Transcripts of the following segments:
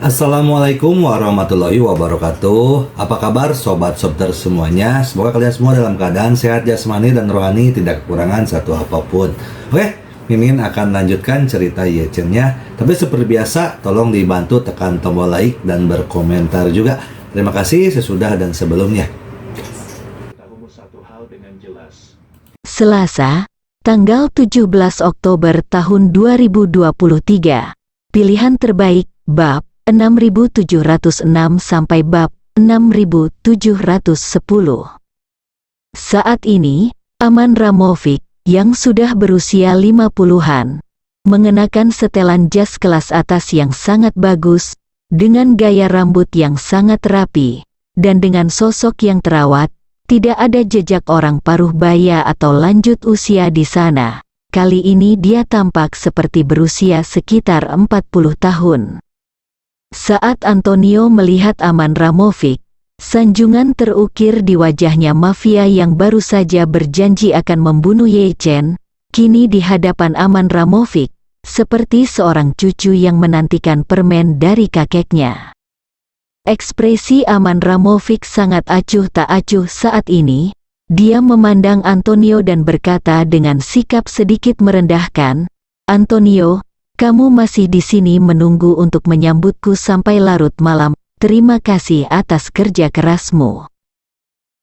Assalamualaikum warahmatullahi wabarakatuh. Apa kabar sobat Sobter semuanya? Semoga kalian semua dalam keadaan sehat jasmani dan rohani, tidak kekurangan satu apapun. Oke, Mimin akan lanjutkan cerita Yecennya. Tapi seperti biasa, tolong dibantu tekan tombol like dan berkomentar juga. Terima kasih sesudah dan sebelumnya. Selasa, tanggal 17 Oktober tahun 2023. Pilihan terbaik, bab 6706 sampai bab 6710. Saat ini, Aman Ramovic, yang sudah berusia 50-an, mengenakan setelan jas kelas atas yang sangat bagus, dengan gaya rambut yang sangat rapi, dan dengan sosok yang terawat. Tidak ada jejak orang paruh baya atau lanjut usia di sana. Kali ini dia tampak seperti berusia sekitar 40 tahun. Saat Antonio melihat Aman Ramovic, sanjungan terukir di wajahnya mafia yang baru saja berjanji akan membunuh Yecen, kini di hadapan Aman Ramovic, seperti seorang cucu yang menantikan permen dari kakeknya. Ekspresi Aman Ramovic sangat acuh tak acuh saat ini. Dia memandang Antonio dan berkata dengan sikap sedikit merendahkan, "Antonio, kamu masih di sini menunggu untuk menyambutku sampai larut malam. Terima kasih atas kerja kerasmu."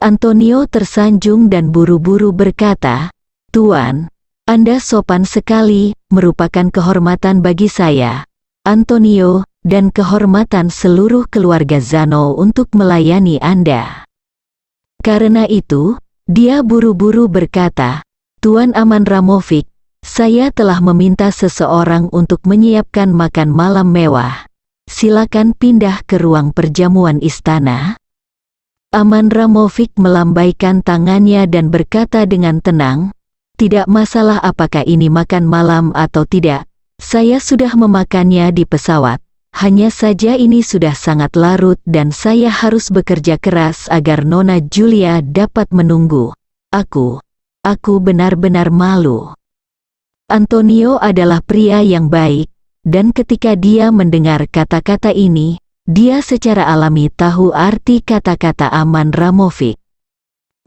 Antonio tersanjung dan buru-buru berkata, "Tuan, Anda sopan sekali, merupakan kehormatan bagi saya, Antonio, dan kehormatan seluruh keluarga Zano untuk melayani Anda." Karena itu, dia buru-buru berkata, "Tuan Aman Ramovic, saya telah meminta seseorang untuk menyiapkan makan malam mewah. Silakan pindah ke ruang perjamuan istana." Aman Ramovic melambaikan tangannya dan berkata dengan tenang, "Tidak masalah apakah ini makan malam atau tidak, saya sudah memakannya di pesawat. Hanya saja ini sudah sangat larut dan saya harus bekerja keras agar Nona Julia dapat menunggu. Aku benar-benar malu." Antonio adalah pria yang baik, dan ketika dia mendengar kata-kata ini, dia secara alami tahu arti kata-kata Aman Ramovic.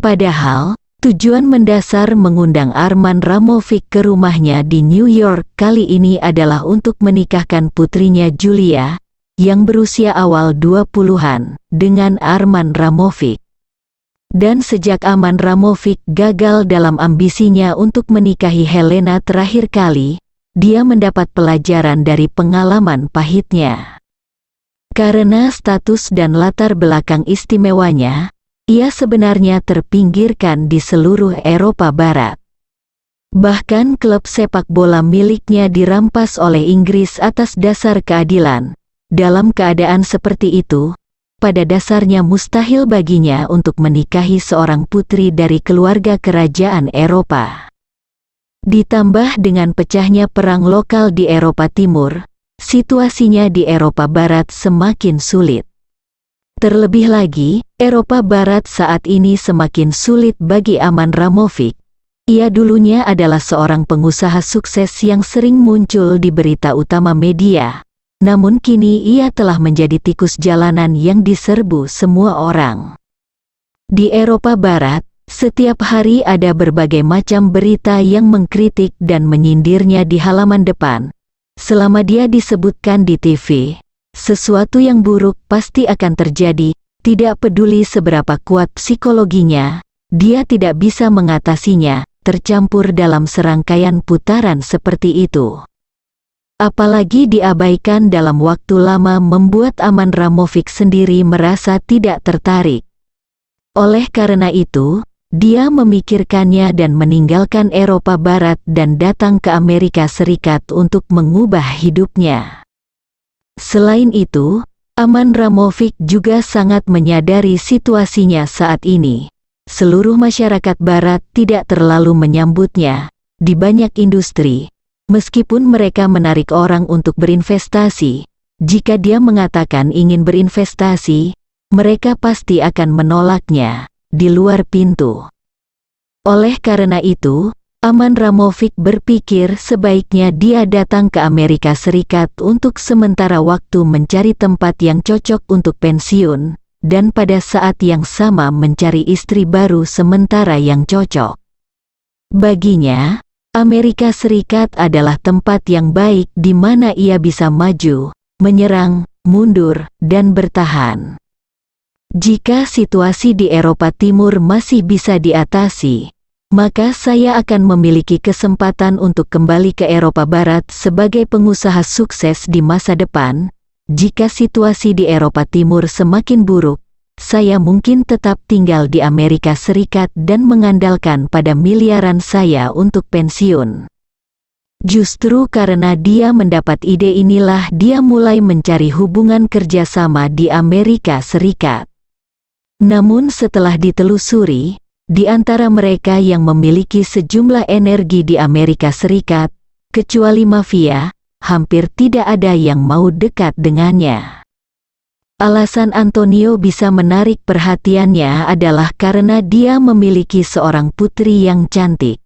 Padahal, tujuan mendasar mengundang Arman Ramovic ke rumahnya di New York kali ini adalah untuk menikahkan putrinya Julia, yang berusia awal 20-an, dengan Arman Ramovic. Dan sejak Aman Ramovic gagal dalam ambisinya untuk menikahi Helena terakhir kali, dia mendapat pelajaran dari pengalaman pahitnya. Karena status dan latar belakang istimewanya, ia sebenarnya terpinggirkan di seluruh Eropa Barat. Bahkan klub sepak bola miliknya dirampas oleh Inggris atas dasar keadilan. Dalam keadaan seperti itu, pada dasarnya mustahil baginya untuk menikahi seorang putri dari keluarga kerajaan Eropa. Ditambah dengan pecahnya perang lokal di Eropa Timur, situasinya di Eropa Barat semakin sulit. Terlebih lagi, Eropa Barat saat ini semakin sulit bagi Aman Ramovic. Ia dulunya adalah seorang pengusaha sukses yang sering muncul di berita utama media, namun kini ia telah menjadi tikus jalanan yang diserbu semua orang. Di Eropa Barat, setiap hari ada berbagai macam berita yang mengkritik dan menyindirnya di halaman depan. Selama dia disebutkan di TV, sesuatu yang buruk pasti akan terjadi, tidak peduli seberapa kuat psikologinya, dia tidak bisa mengatasinya, tercampur dalam serangkaian putaran seperti itu. Apalagi diabaikan dalam waktu lama membuat Aman Ramovic sendiri merasa tidak tertarik. Oleh karena itu, dia memikirkannya dan meninggalkan Eropa Barat dan datang ke Amerika Serikat untuk mengubah hidupnya. Selain itu, Aman Ramovic juga sangat menyadari situasinya saat ini. Seluruh masyarakat Barat tidak terlalu menyambutnya di banyak industri. Meskipun mereka menarik orang untuk berinvestasi, jika dia mengatakan ingin berinvestasi, mereka pasti akan menolaknya di luar pintu. Oleh karena itu, Aman Ramovic berpikir sebaiknya dia datang ke Amerika Serikat untuk sementara waktu mencari tempat yang cocok untuk pensiun, dan pada saat yang sama mencari istri baru sementara yang cocok. Baginya, Amerika Serikat adalah tempat yang baik di mana ia bisa maju, menyerang, mundur, dan bertahan. Jika situasi di Eropa Timur masih bisa diatasi, maka saya akan memiliki kesempatan untuk kembali ke Eropa Barat sebagai pengusaha sukses di masa depan. Jika situasi di Eropa Timur semakin buruk, saya mungkin tetap tinggal di Amerika Serikat dan mengandalkan pada miliaran saya untuk pensiun. Justru karena dia mendapat ide inilah dia mulai mencari hubungan kerjasama di Amerika Serikat. Namun setelah ditelusuri, di antara mereka yang memiliki sejumlah energi di Amerika Serikat, kecuali mafia, hampir tidak ada yang mau dekat dengannya. Alasan Antonio bisa menarik perhatiannya adalah karena dia memiliki seorang putri yang cantik.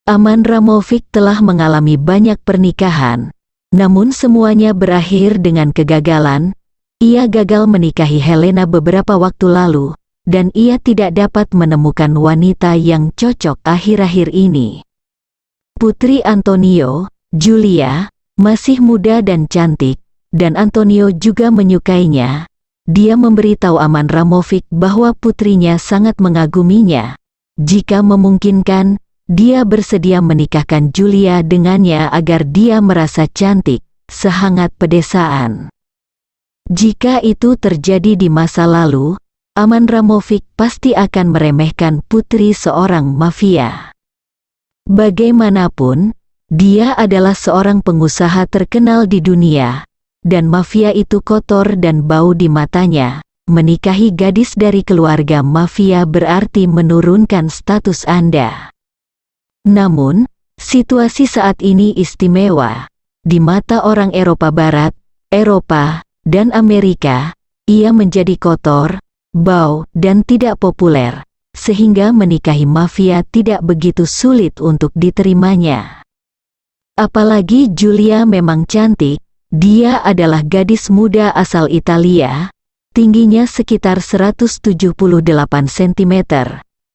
Aman Ramovic telah mengalami banyak pernikahan, namun semuanya berakhir dengan kegagalan. Ia gagal menikahi Helena beberapa waktu lalu, dan ia tidak dapat menemukan wanita yang cocok akhir-akhir ini. Putri Antonio, Julia, masih muda dan cantik, dan Antonio juga menyukainya. Dia memberitahu Aman Ramovic bahwa putrinya sangat mengaguminya. Jika memungkinkan, dia bersedia menikahkan Julia dengannya agar dia merasa cantik, sehangat pedesaan. Jika itu terjadi di masa lalu, Aman Ramovic pasti akan meremehkan putri seorang mafia. Bagaimanapun, dia adalah seorang pengusaha terkenal di dunia, dan mafia itu kotor dan bau di matanya. Menikahi gadis dari keluarga mafia berarti menurunkan status Anda. Namun, situasi saat ini istimewa. Di mata orang Eropa Barat, Eropa, dan Amerika, ia menjadi kotor, bau, dan tidak populer, sehingga menikahi mafia tidak begitu sulit untuk diterimanya. Apalagi Julia memang cantik, dia adalah gadis muda asal Italia, tingginya sekitar 178 cm.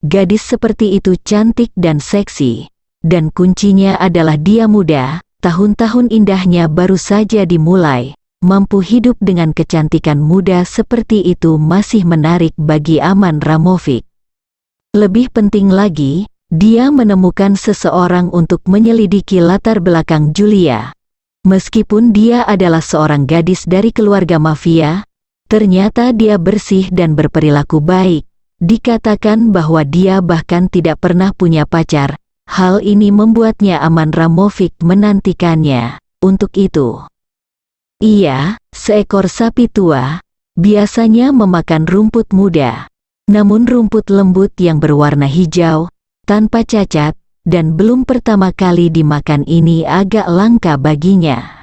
Gadis seperti itu cantik dan seksi, dan kuncinya adalah dia muda, tahun-tahun indahnya baru saja dimulai. Mampu hidup dengan kecantikan muda seperti itu masih menarik bagi Aman Ramovic. Lebih penting lagi, dia menemukan seseorang untuk menyelidiki latar belakang Julia. Meskipun dia adalah seorang gadis dari keluarga mafia, ternyata dia bersih dan berperilaku baik. Dikatakan bahwa dia bahkan tidak pernah punya pacar. Hal ini membuatnya Aman Ramovic menantikannya. Untuk itu, ia, seekor sapi tua, biasanya memakan rumput muda. Namun rumput lembut yang berwarna hijau, tanpa cacat, dan belum pertama kali dimakan ini agak langka baginya.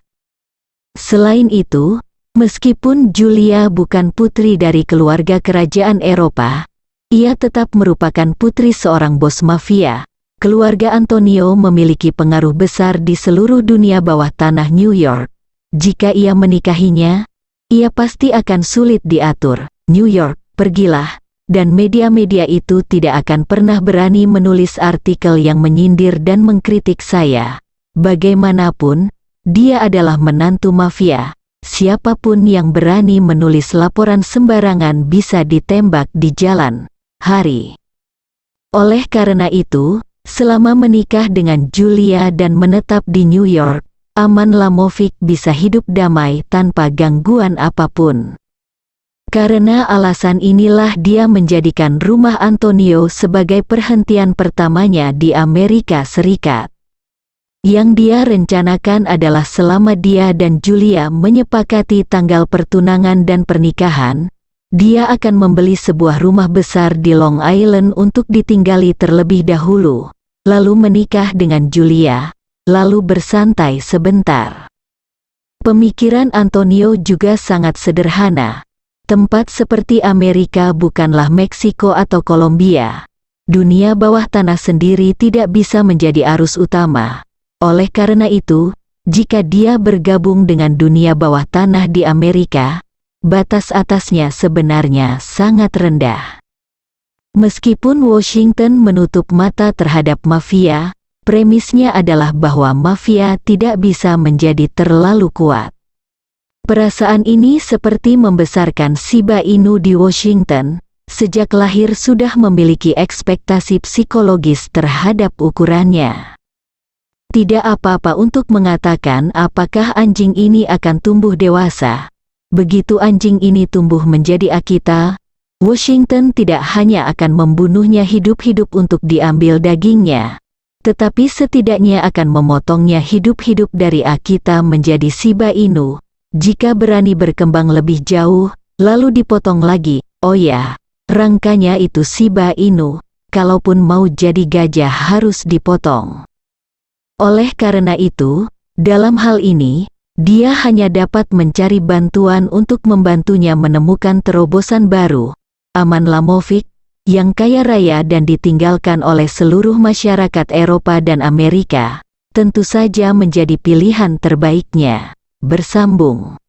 Selain itu, meskipun Julia bukan putri dari keluarga kerajaan Eropa, ia tetap merupakan putri seorang bos mafia. Keluarga Antonio memiliki pengaruh besar di seluruh dunia bawah tanah New York. Jika ia menikahinya, ia pasti akan sulit diatur. New York, pergilah, dan media-media itu tidak akan pernah berani menulis artikel yang menyindir dan mengkritik saya. Bagaimanapun, dia adalah menantu mafia. Siapapun yang berani menulis laporan sembarangan bisa ditembak di jalan. Hari. Oleh karena itu, selama menikah dengan Julia dan menetap di New York, Aman Ramovic bisa hidup damai tanpa gangguan apapun. Karena alasan inilah dia menjadikan rumah Antonio sebagai perhentian pertamanya di Amerika Serikat. Yang dia rencanakan adalah selama dia dan Julia menyepakati tanggal pertunangan dan pernikahan, dia akan membeli sebuah rumah besar di Long Island untuk ditinggali terlebih dahulu, lalu menikah dengan Julia, lalu bersantai sebentar. Pemikiran Antonio juga sangat sederhana. Tempat seperti Amerika bukanlah Meksiko atau Kolombia. dunia bawah tanah sendiri tidak bisa menjadi arus utama. Oleh karena itu, jika dia bergabung dengan dunia bawah tanah di Amerika, batas atasnya sebenarnya sangat rendah. Meskipun Washington menutup mata terhadap mafia, premisnya adalah bahwa mafia tidak bisa menjadi terlalu kuat. Perasaan ini seperti membesarkan Shiba Inu di Washington, sejak lahir sudah memiliki ekspektasi psikologis terhadap ukurannya. Tidak apa-apa untuk mengatakan apakah anjing ini akan tumbuh dewasa. Begitu anjing ini tumbuh menjadi Akita, Washington tidak hanya akan membunuhnya hidup-hidup untuk diambil dagingnya, tetapi setidaknya akan memotongnya hidup-hidup dari Akita menjadi Shiba Inu. Jika berani berkembang lebih jauh, lalu dipotong lagi. Oh ya, rangkanya itu Shiba Inu, kalaupun mau jadi gajah harus dipotong. Oleh karena itu, dalam hal ini, dia hanya dapat mencari bantuan untuk membantunya menemukan terobosan baru. Aman Lamovic, yang kaya raya dan ditinggalkan oleh seluruh masyarakat Eropa dan Amerika, tentu saja menjadi pilihan terbaiknya. Bersambung.